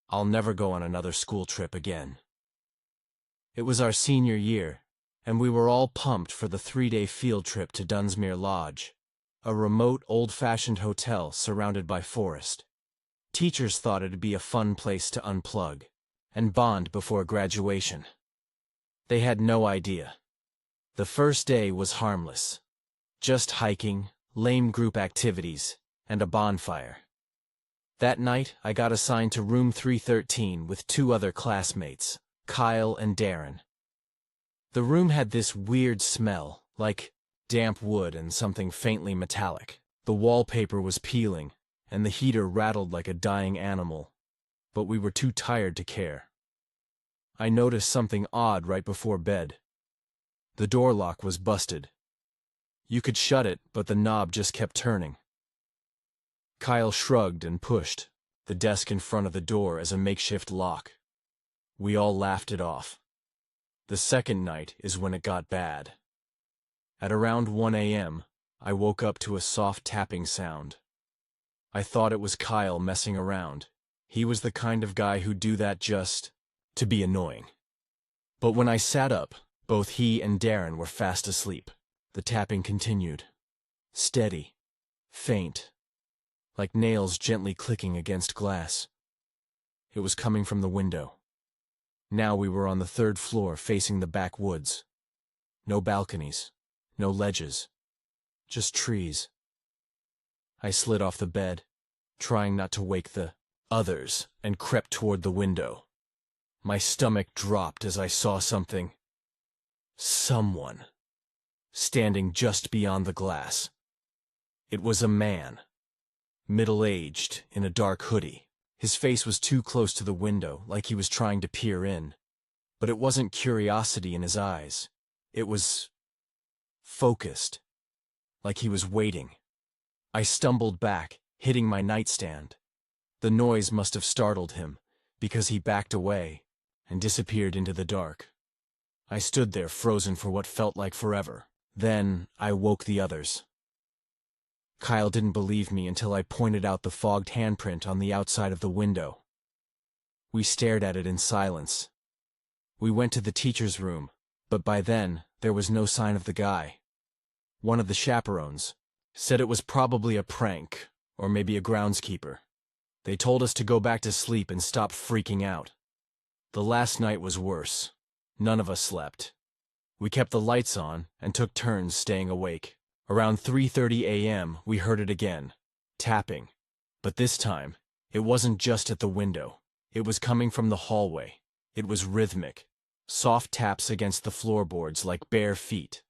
I'll never go on another school trip again. It was our senior year, and we were all pumped for the 3-day field trip to Dunsmuir Lodge, a remote, old-fashioned hotel surrounded by forest. Teachers thought it'd be a fun place to unplug and bond before graduation. They had no idea. The first day was harmless. Just hiking, lame group activities, and a bonfire. That night, I got assigned to room 313 with 2 other classmates, Kyle and Darren. The room had this weird smell, like damp wood and something faintly metallic. The wallpaper was peeling, and the heater rattled like a dying animal, but we were too tired to care. I noticed something odd right before bed. The door lock was busted. You could shut it, but the knob just kept turning. Kyle shrugged and pushed the desk in front of the door as a makeshift lock. We all laughed it off. The second night is when it got bad. At around 1 a.m., I woke up to a soft tapping sound. I thought it was Kyle messing around. He was the kind of guy who'd do that just to be annoying. But when I sat up, both he and Darren were fast asleep. The tapping continued. Steady. Faint. Like nails gently clicking against glass. It was coming from the window. Now we were on the 3rd floor facing the backwoods. No balconies. No ledges. Just trees. I slid off the bed, trying not to wake the others, and crept toward the window. My stomach dropped as I saw someone, standing just beyond the glass. It was a man, middle-aged, in a dark hoodie. His face was too close to the window, like he was trying to peer in. But it wasn't curiosity in his eyes. It was focused, like he was waiting. I stumbled back, hitting my nightstand. The noise must have startled him, because he backed away and disappeared into the dark. I stood there frozen for what felt like forever. Then I woke the others. Kyle didn't believe me until I pointed out the fogged handprint on the outside of the window. We stared at it in silence. We went to the teacher's room, but by then there was no sign of the guy. One of the chaperones said it was probably a prank, or maybe a groundskeeper. They told us to go back to sleep and stop freaking out. The last night was worse. None of us slept. We kept the lights on and took turns staying awake. Around 3:30 a.m., we heard it again, tapping. But this time, it wasn't just at the window. It was coming from the hallway. It was rhythmic. Soft taps against the floorboards like bare feet.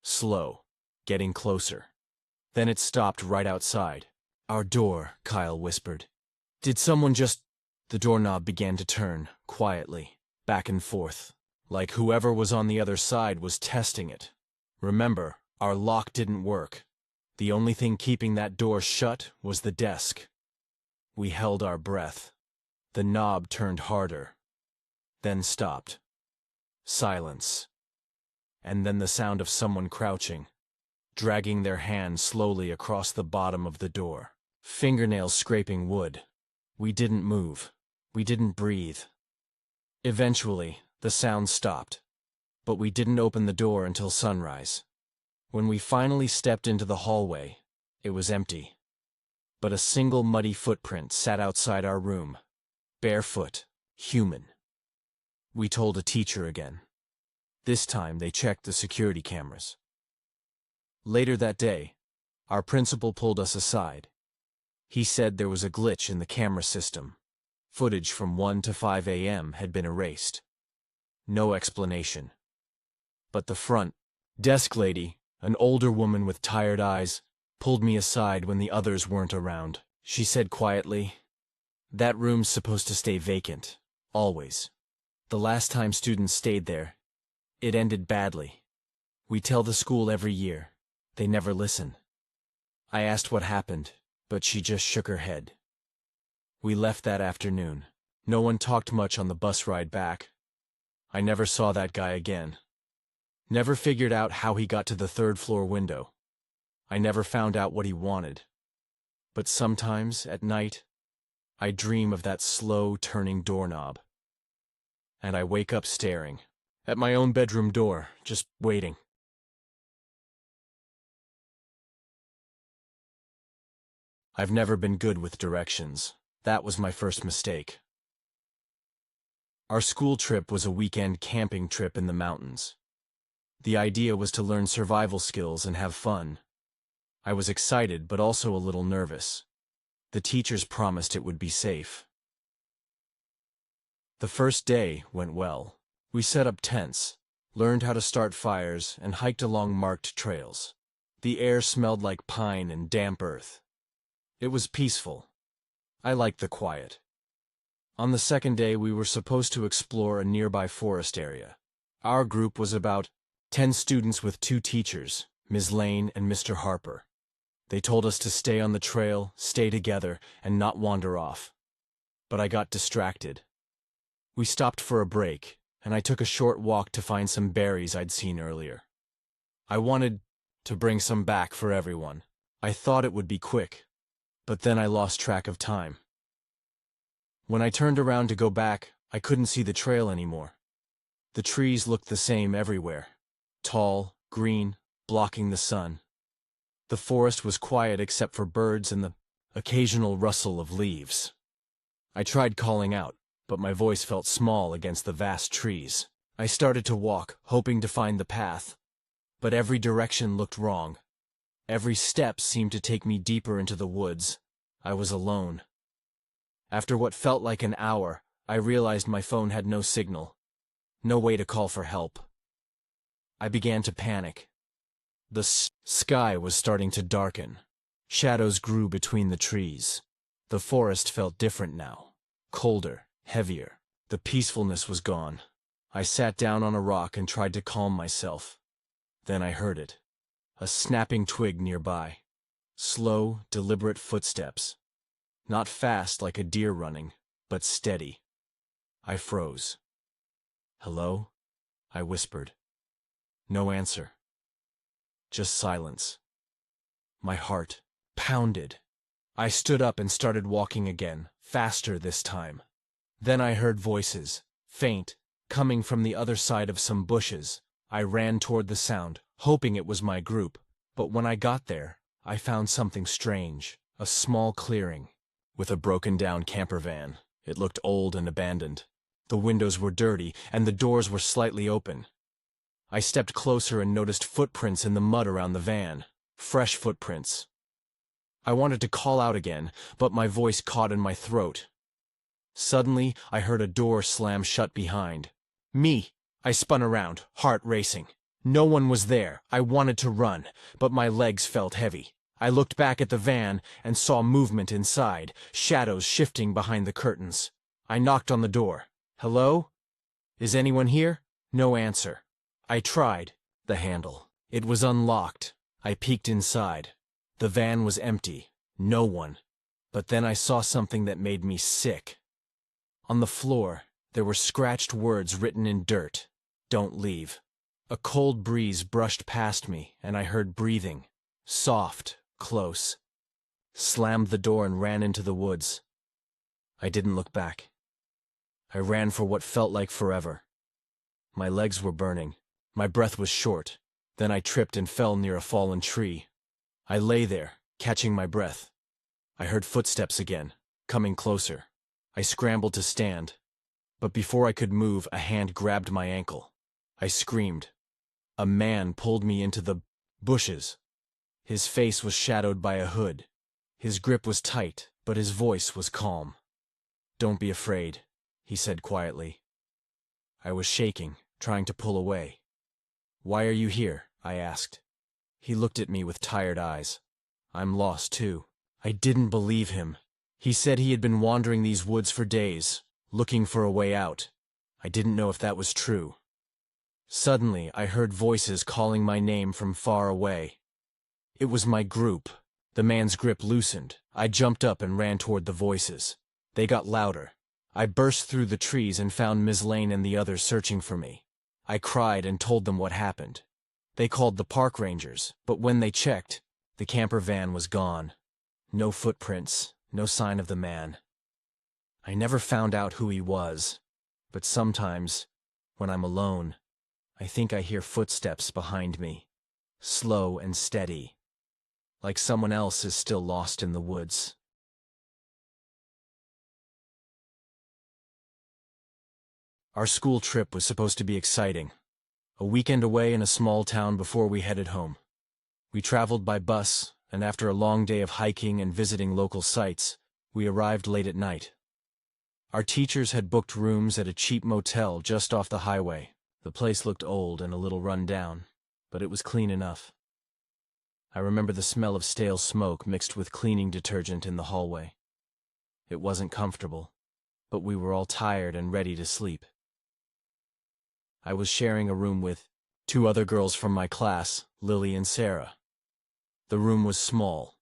Slow, getting closer. Then it stopped right outside. Our door, Kyle whispered. Did someone just... The doorknob began to turn, quietly, back and forth, like whoever was on the other side was testing it. Remember, our lock didn't work. The only thing keeping that door shut was the desk. We held our breath. The knob turned harder, then stopped. Silence. And then the sound of someone crouching, dragging their hand slowly across the bottom of the door. Fingernails scraping wood. We didn't move. We didn't breathe. Eventually, the sound stopped, but we didn't open the door until sunrise. When we finally stepped into the hallway, it was empty. But a single muddy footprint sat outside our room. Barefoot, human. We told a teacher again. This time they checked the security cameras. Later that day, our principal pulled us aside. He said there was a glitch in the camera system. Footage from 1 to 5 a.m. had been erased. No explanation. But the front desk lady, an older woman with tired eyes, pulled me aside when the others weren't around. She said quietly, "That room's supposed to stay vacant, always. The last time students stayed there, it ended badly. We tell the school every year. They never listen." I asked what happened, but she just shook her head. We left that afternoon. No one talked much on the bus ride back. I never saw that guy again. Never figured out how he got to the 3rd floor window. I never found out what he wanted. But sometimes, at night, I dream of that slow turning doorknob. And I wake up staring at my own bedroom door, just waiting. I've never been good with directions. That was my first mistake. Our school trip was a weekend camping trip in the mountains. The idea was to learn survival skills and have fun. I was excited, but also a little nervous. The teachers promised it would be safe. The first day went well. We set up tents, learned how to start fires, and hiked along marked trails. The air smelled like pine and damp earth. It was peaceful. I liked the quiet. On the second day, we were supposed to explore a nearby forest area. Our group was about 10 students with 2 teachers, Ms. Lane and Mr. Harper. They told us to stay on the trail, stay together, and not wander off. But I got distracted. We stopped for a break, and I took a short walk to find some berries I'd seen earlier. I wanted to bring some back for everyone. I thought it would be quick, but then I lost track of time. When I turned around to go back, I couldn't see the trail anymore. The trees looked the same everywhere. Tall, green, blocking the sun. The forest was quiet except for birds and the occasional rustle of leaves. I tried calling out, but my voice felt small against the vast trees. I started to walk, hoping to find the path. But every direction looked wrong. Every step seemed to take me deeper into the woods. I was alone. After what felt like an hour, I realized my phone had no signal. No way to call for help. I began to panic. The sky was starting to darken. Shadows grew between the trees. The forest felt different now. Colder, heavier. The peacefulness was gone. I sat down on a rock and tried to calm myself. Then I heard it. A snapping twig nearby. Slow, deliberate footsteps. Not fast like a deer running, but steady. I froze. "Hello?" I whispered. No answer. Just silence. My heart pounded. I stood up and started walking again, faster this time. Then I heard voices, faint, coming from the other side of some bushes. I ran toward the sound, hoping it was my group. But when I got there, I found something strange. A small clearing, with a broken-down camper van. It looked old and abandoned. The windows were dirty, and the doors were slightly open. I stepped closer and noticed footprints in the mud around the van. Fresh footprints. I wanted to call out again, but my voice caught in my throat. Suddenly, I heard a door slam shut behind me. I spun around, heart racing. No one was there. I wanted to run, but my legs felt heavy. I looked back at the van and saw movement inside, shadows shifting behind the curtains. I knocked on the door. "Hello? Is anyone here?" No answer. I tried the handle. It was unlocked. I peeked inside. The van was empty. No one. But then I saw something that made me sick. On the floor, there were scratched words written in dirt. "Don't leave." A cold breeze brushed past me, and I heard breathing. Soft, close. Slammed the door and ran into the woods. I didn't look back. I ran for what felt like forever. My legs were burning. My breath was short. Then I tripped and fell near a fallen tree. I lay there, catching my breath. I heard footsteps again, coming closer. I scrambled to stand. But before I could move, a hand grabbed my ankle. I screamed. A man pulled me into the bushes. His face was shadowed by a hood. His grip was tight, but his voice was calm. "Don't be afraid," he said quietly. I was shaking, trying to pull away. "Why are you here?" I asked. He looked at me with tired eyes. "I'm lost too." I didn't believe him. He said he had been wandering these woods for days, looking for a way out. I didn't know if that was true. Suddenly, I heard voices calling my name from far away. It was my group. The man's grip loosened. I jumped up and ran toward the voices. They got louder. I burst through the trees and found Ms. Lane and the others searching for me. I cried and told them what happened. They called the park rangers, but when they checked, the camper van was gone. No footprints, no sign of the man. I never found out who he was, but sometimes, when I'm alone, I think I hear footsteps behind me, slow and steady, like someone else is still lost in the woods. Our school trip was supposed to be exciting. A weekend away in a small town before we headed home. We traveled by bus, and after a long day of hiking and visiting local sites, we arrived late at night. Our teachers had booked rooms at a cheap motel just off the highway. The place looked old and a little run down, but it was clean enough. I remember the smell of stale smoke mixed with cleaning detergent in the hallway. It wasn't comfortable, but we were all tired and ready to sleep. I was sharing a room with 2 other girls from my class, Lily and Sarah. The room was small.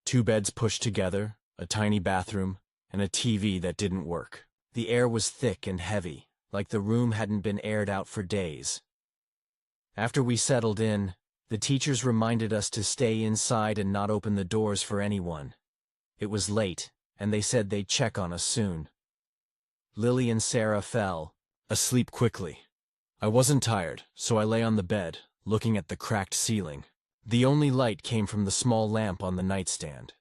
2 beds pushed together, a tiny bathroom, and a TV that didn't work. The air was thick and heavy, like the room hadn't been aired out for days. After we settled in, the teachers reminded us to stay inside and not open the doors for anyone. It was late, and they said they'd check on us soon. Lily and Sarah fell asleep quickly. I wasn't tired, so I lay on the bed, looking at the cracked ceiling. The only light came from the small lamp on the nightstand.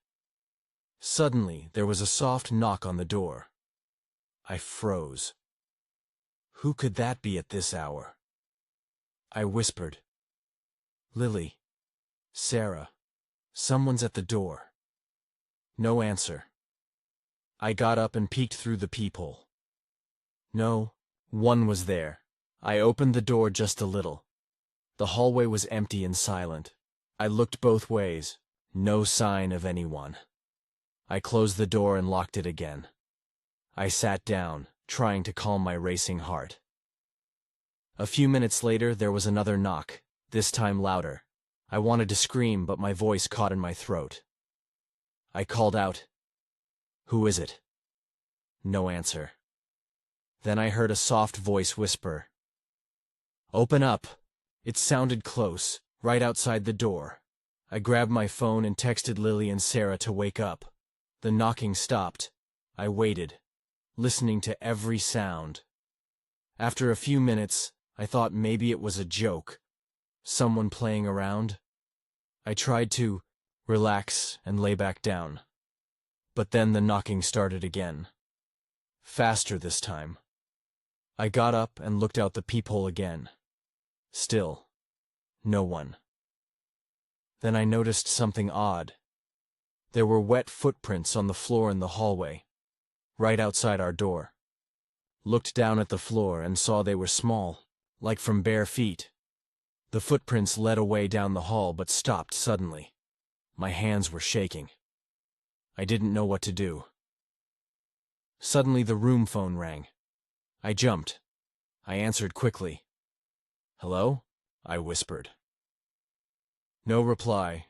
Suddenly, there was a soft knock on the door. I froze. Who could that be at this hour? I whispered, "Lily, Sarah, someone's at the door." No answer. I got up and peeked through the peephole. No, one was there. I opened the door just a little. The hallway was empty and silent. I looked both ways. No sign of anyone. I closed the door and locked it again. I sat down, trying to calm my racing heart. A few minutes later, there was another knock, this time louder. I wanted to scream, but my voice caught in my throat. I called out, "Who is it?" No answer. Then I heard a soft voice whisper, "Open up." It sounded close, right outside the door. I grabbed my phone and texted Lily and Sarah to wake up. The knocking stopped. I waited, listening to every sound. After a few minutes, I thought maybe it was a joke, someone playing around. I tried to relax and lay back down. But then the knocking started again. Faster this time. I got up and looked out the peephole again. Still, no one. Then I noticed something odd. There were wet footprints on the floor in the hallway, right outside our door. Looked down at the floor and saw they were small, like from bare feet. The footprints led away down the hall but stopped suddenly. My hands were shaking. I didn't know what to do. Suddenly the room phone rang. I jumped. I answered quickly. "Hello?" I whispered. No reply,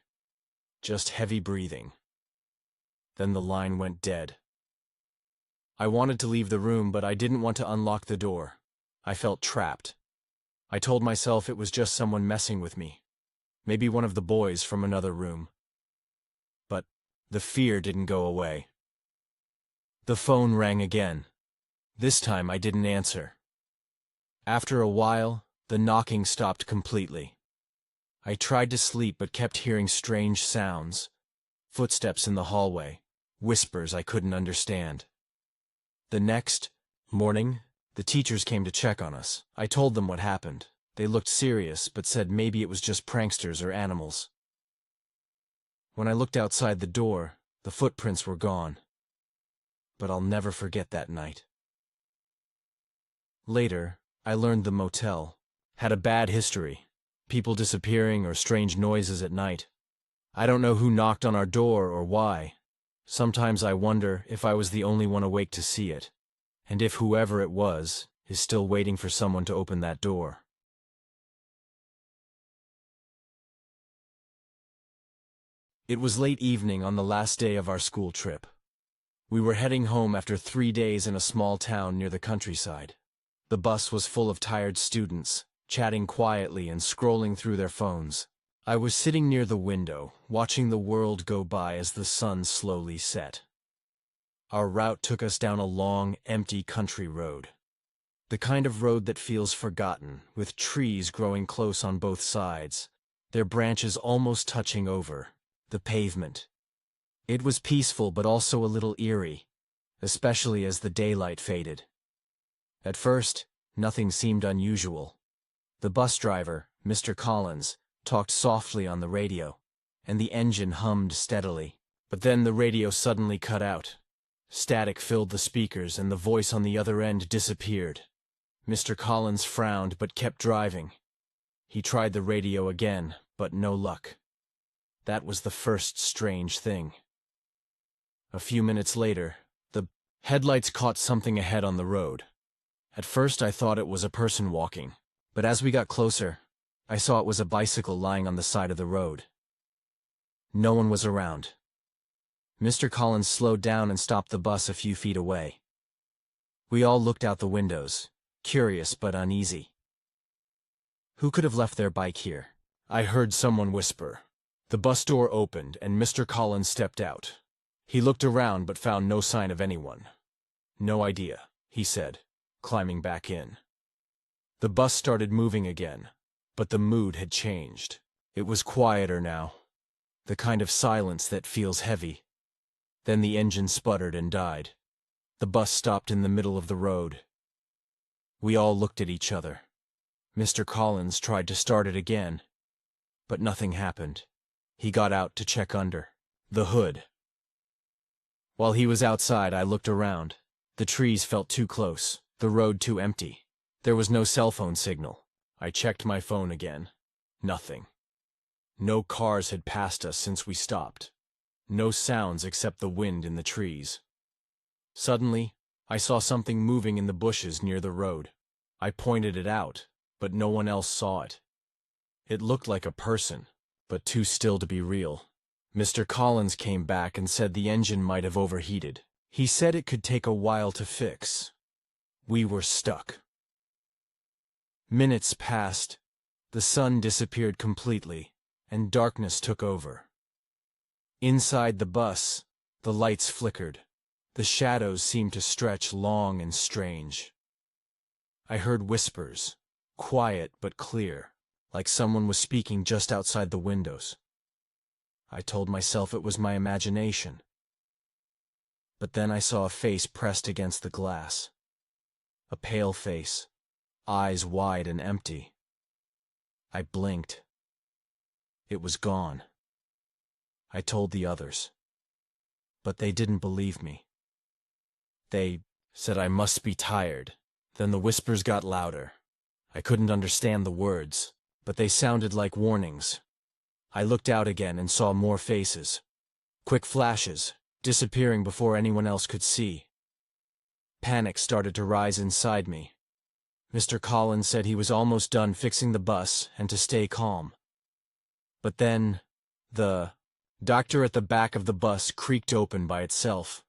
just heavy breathing. Then the line went dead. I wanted to leave the room, but I didn't want to unlock the door. I felt trapped. I told myself it was just someone messing with me. Maybe one of the boys from another room. But the fear didn't go away. The phone rang again. This time I didn't answer. After a while, the knocking stopped completely. I tried to sleep but kept hearing strange sounds. Footsteps in the hallway, whispers I couldn't understand. The next morning, the teachers came to check on us. I told them what happened. They looked serious but said maybe it was just pranksters or animals. When I looked outside the door, the footprints were gone. But I'll never forget that night. Later, I learned the motel had a bad history. People disappearing or strange noises at night. I don't know who knocked on our door or why. Sometimes I wonder if I was the only one awake to see it, and if whoever it was is still waiting for someone to open that door. It was late evening on the last day of our school trip. We were heading home after 3 days in a small town near the countryside. The bus was full of tired students, chatting quietly and scrolling through their phones. I was sitting near the window, watching the world go by as the sun slowly set. Our route took us down a long, empty country road. The kind of road that feels forgotten, with trees growing close on both sides, their branches almost touching over the pavement. It was peaceful but also a little eerie, especially as the daylight faded. At first, nothing seemed unusual. The bus driver, Mr. Collins, talked softly on the radio, and the engine hummed steadily. But then the radio suddenly cut out. Static filled the speakers and the voice on the other end disappeared. Mr. Collins frowned but kept driving. He tried the radio again, but no luck. That was the first strange thing. A few minutes later, the headlights caught something ahead on the road. At first I thought it was a person walking, but as we got closer, I saw it was a bicycle lying on the side of the road. No one was around. Mr. Collins slowed down and stopped the bus a few feet away. We all looked out the windows, curious but uneasy. Who could have left their bike here? I heard someone whisper. The bus door opened and Mr. Collins stepped out. He looked around but found no sign of anyone. "No idea," he said, climbing back in. The bus started moving again, but the mood had changed. It was quieter now, the kind of silence that feels heavy. Then the engine sputtered and died. The bus stopped in the middle of the road. We all looked at each other. Mr. Collins tried to start it again, but nothing happened. He got out to check under the hood. While he was outside, I looked around. The trees felt too close, the road too empty. There was no cell phone signal. I checked my phone again. Nothing. No cars had passed us since we stopped. No sounds except the wind in the trees. Suddenly, I saw something moving in the bushes near the road. I pointed it out, but no one else saw it. It looked like a person, but too still to be real. Mr. Collins came back and said the engine might have overheated. He said it could take a while to fix. We were stuck. Minutes passed. The sun disappeared completely, and darkness took over. Inside the bus, the lights flickered. The shadows seemed to stretch long and strange. I heard whispers, quiet but clear, like someone was speaking just outside the windows. I told myself it was my imagination. But then I saw a face pressed against the glass. A pale face, eyes wide and empty. I blinked. It was gone. I told the others, but they didn't believe me. They said I must be tired. Then the whispers got louder. I couldn't understand the words, but they sounded like warnings. I looked out again and saw more faces. Quick flashes, disappearing before anyone else could see. Panic started to rise inside me. Mr. Collins said he was almost done fixing the bus and to stay calm. But then, the doctor at the back of the bus creaked open by itself.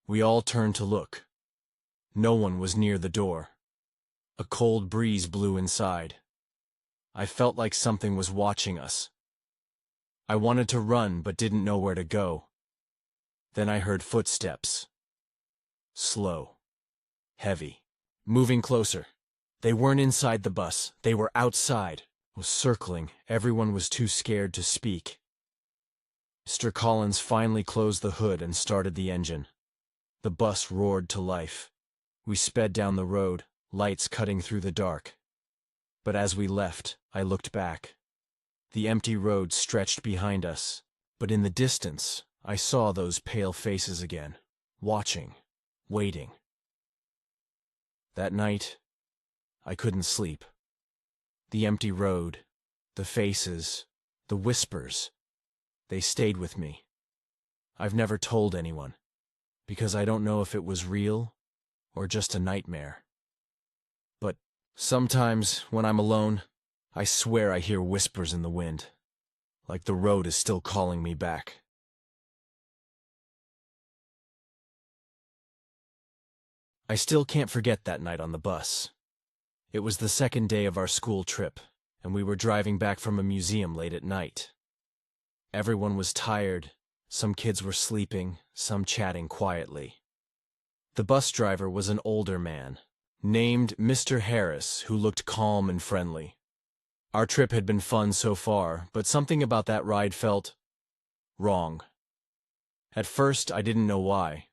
We all turned to look. No one was near the door. A cold breeze blew inside. I felt like something was watching us. I wanted to run but didn't know where to go. Then I heard footsteps. Slow. Heavy. Moving closer. They weren't inside the bus. They were outside. Circling. Everyone was too scared to speak. Mr. Collins finally closed the hood and started the engine. The bus roared to life. We sped down the road, lights cutting through the dark. But as we left, I looked back. The empty road stretched behind us, but in the distance, I saw those pale faces again, watching, waiting. That night, I couldn't sleep. The empty road, the faces, the whispers, they stayed with me. I've never told anyone, because I don't know if it was real or just a nightmare. But sometimes, when I'm alone, I swear I hear whispers in the wind, like the road is still calling me back. I still can't forget that night on the bus. It was the second day of our school trip, and we were driving back from a museum late at night. Everyone was tired, some kids were sleeping, some chatting quietly. The bus driver was an older man, named Mr. Harris, who looked calm and friendly. Our trip had been fun so far, but something about that ride felt wrong. At first, I didn't know why.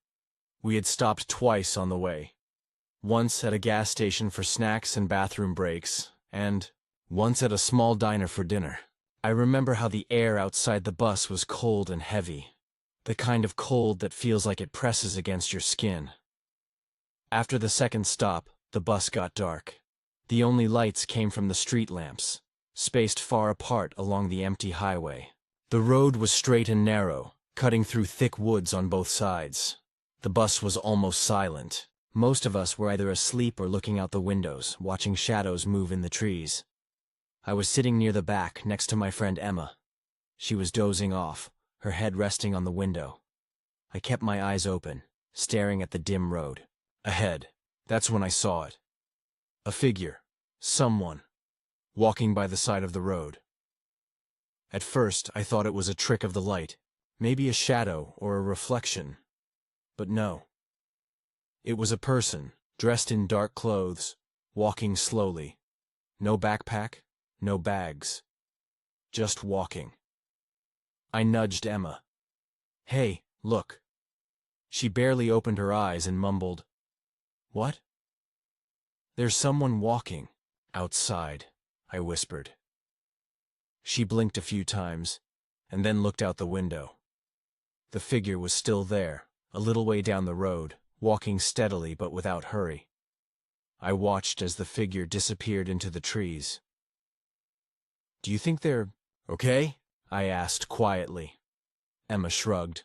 We had stopped twice on the way. Once at a gas station for snacks and bathroom breaks, and once at a small diner for dinner. I remember how the air outside the bus was cold and heavy, the kind of cold that feels like it presses against your skin. After the second stop, the bus got dark. The only lights came from the street lamps, spaced far apart along the empty highway. The road was straight and narrow, cutting through thick woods on both sides. The bus was almost silent. Most of us were either asleep or looking out the windows, watching shadows move in the trees. I was sitting near the back, next to my friend Emma. She was dozing off, her head resting on the window. I kept my eyes open, staring at the dim road. Ahead. That's when I saw it. A figure. Someone. Walking by the side of the road. At first, I thought it was a trick of the light. Maybe a shadow or a reflection. But no. It was a person, dressed in dark clothes, walking slowly. No backpack, no bags. Just walking. I nudged Emma. "Hey, look." She barely opened her eyes and mumbled, "What?" "There's someone walking. Outside," I whispered. She blinked a few times, and then looked out the window. The figure was still there, a little way down the road, walking steadily but without hurry. I watched as the figure disappeared into the trees. "Do you think they're okay?" I asked quietly. Emma shrugged.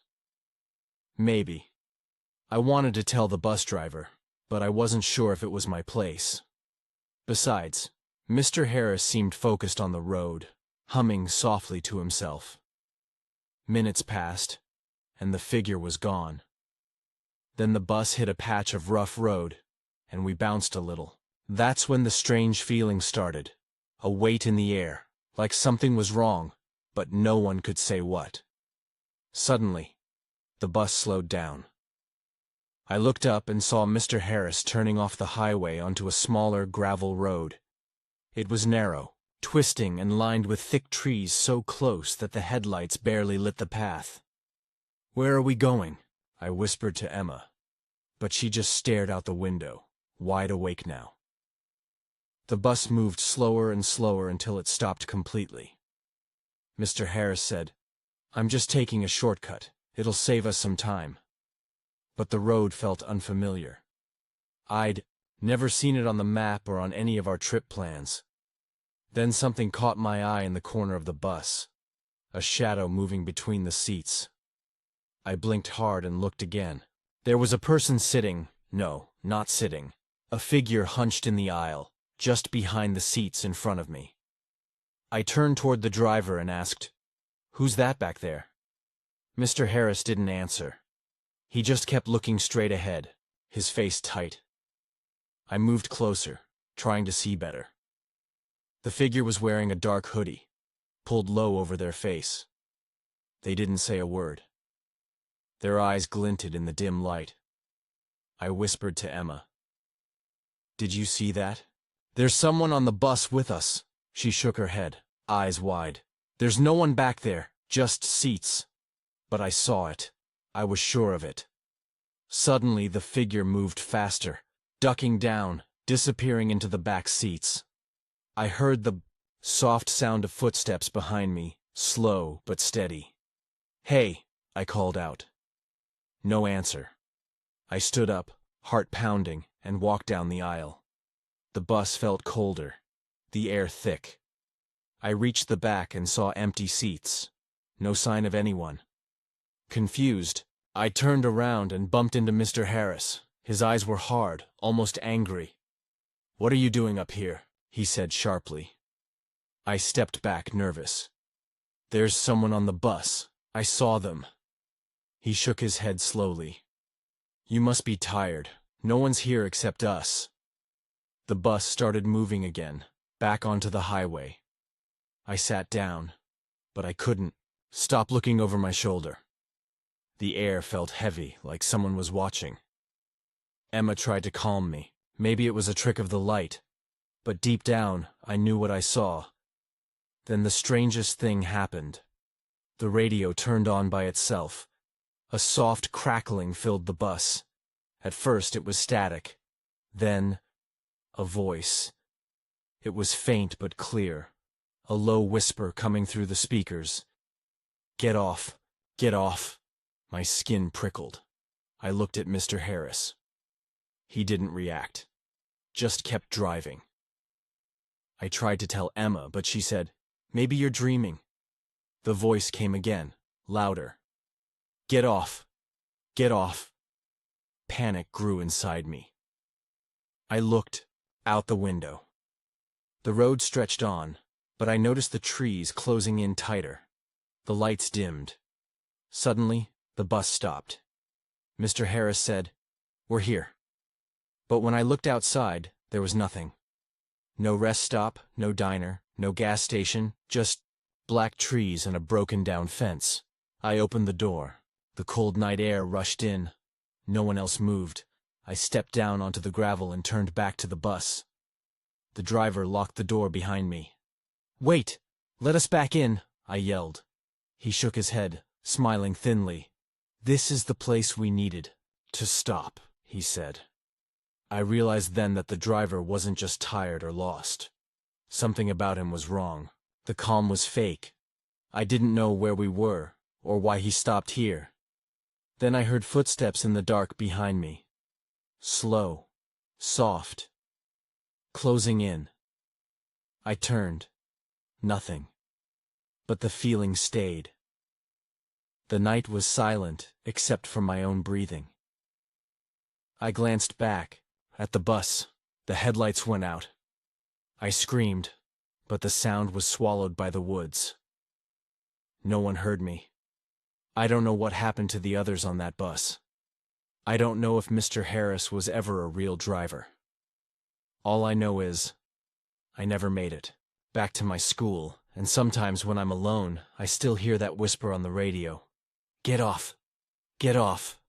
"Maybe." I wanted to tell the bus driver, but I wasn't sure if it was my place. Besides, Mr. Harris seemed focused on the road, humming softly to himself. Minutes passed, and the figure was gone. Then the bus hit a patch of rough road, and we bounced a little. That's when the strange feeling started, a weight in the air, like something was wrong, but no one could say what. Suddenly, the bus slowed down. I looked up and saw Mr. Harris turning off the highway onto a smaller gravel road. It was narrow, twisting and lined with thick trees so close that the headlights barely lit the path. "Where are we going?" I whispered to Emma, but she just stared out the window, wide awake now. The bus moved slower and slower until it stopped completely. Mr. Harris said, "I'm just taking a shortcut. It'll save us some time." But the road felt unfamiliar. I'd never seen it on the map or on any of our trip plans. Then something caught my eye in the corner of the bus, a shadow moving between the seats. I blinked hard and looked again. There was a person sitting, no, not sitting, a figure hunched in the aisle, just behind the seats in front of me. I turned toward the driver and asked, "Who's that back there?" Mr. Harris didn't answer. He just kept looking straight ahead, his face tight. I moved closer, trying to see better. The figure was wearing a dark hoodie, pulled low over their face. They didn't say a word. Their eyes glinted in the dim light. I whispered to Emma, "Did you see that? There's someone on the bus with us." She shook her head, eyes wide. "There's no one back there, just seats." But I saw it. I was sure of it. Suddenly the figure moved faster, ducking down, disappearing into the back seats. I heard the soft sound of footsteps behind me, slow but steady. "Hey," I called out. No answer. I stood up, heart pounding, and walked down the aisle. The bus felt colder, the air thick. I reached the back and saw empty seats. No sign of anyone. Confused, I turned around and bumped into Mr. Harris. His eyes were hard, almost angry. "What are you doing up here?" he said sharply. I stepped back, nervous. "There's someone on the bus. I saw them." He shook his head slowly. "You must be tired. No one's here except us." The bus started moving again, back onto the highway. I sat down, but I couldn't stop looking over my shoulder. The air felt heavy, like someone was watching. Emma tried to calm me. Maybe it was a trick of the light, but deep down, I knew what I saw. Then the strangest thing happened. The radio turned on by itself. A soft crackling filled the bus. At first it was static. Then, a voice. It was faint but clear. A low whisper coming through the speakers. "Get off. Get off." My skin prickled. I looked at Mr. Harris. He didn't react. Just kept driving. I tried to tell Emma, but she said, "Maybe you're dreaming." The voice came again, louder. "Get off. Get off." Panic grew inside me. I looked out the window. The road stretched on, but I noticed the trees closing in tighter. The lights dimmed. Suddenly, the bus stopped. Mr. Harris said, "We're here." But when I looked outside, there was nothing. No rest stop, no diner, no gas station, just black trees and a broken-down fence. I opened the door. The cold night air rushed in. No one else moved. I stepped down onto the gravel and turned back to the bus. The driver locked the door behind me. "Wait! Let us back in!" I yelled. He shook his head, smiling thinly. "This is the place we needed to stop," he said. I realized then that the driver wasn't just tired or lost. Something about him was wrong. The calm was fake. I didn't know where we were, or why he stopped here. Then I heard footsteps in the dark behind me. Slow, soft, closing in. I turned. Nothing. But the feeling stayed. The night was silent, except for my own breathing. I glanced back, at the bus. The headlights went out. I screamed, but the sound was swallowed by the woods. No one heard me. I don't know what happened to the others on that bus. I don't know if Mr. Harris was ever a real driver. All I know is, I never made it. Back to my school, and sometimes when I'm alone, I still hear that whisper on the radio. "Get off! Get off!"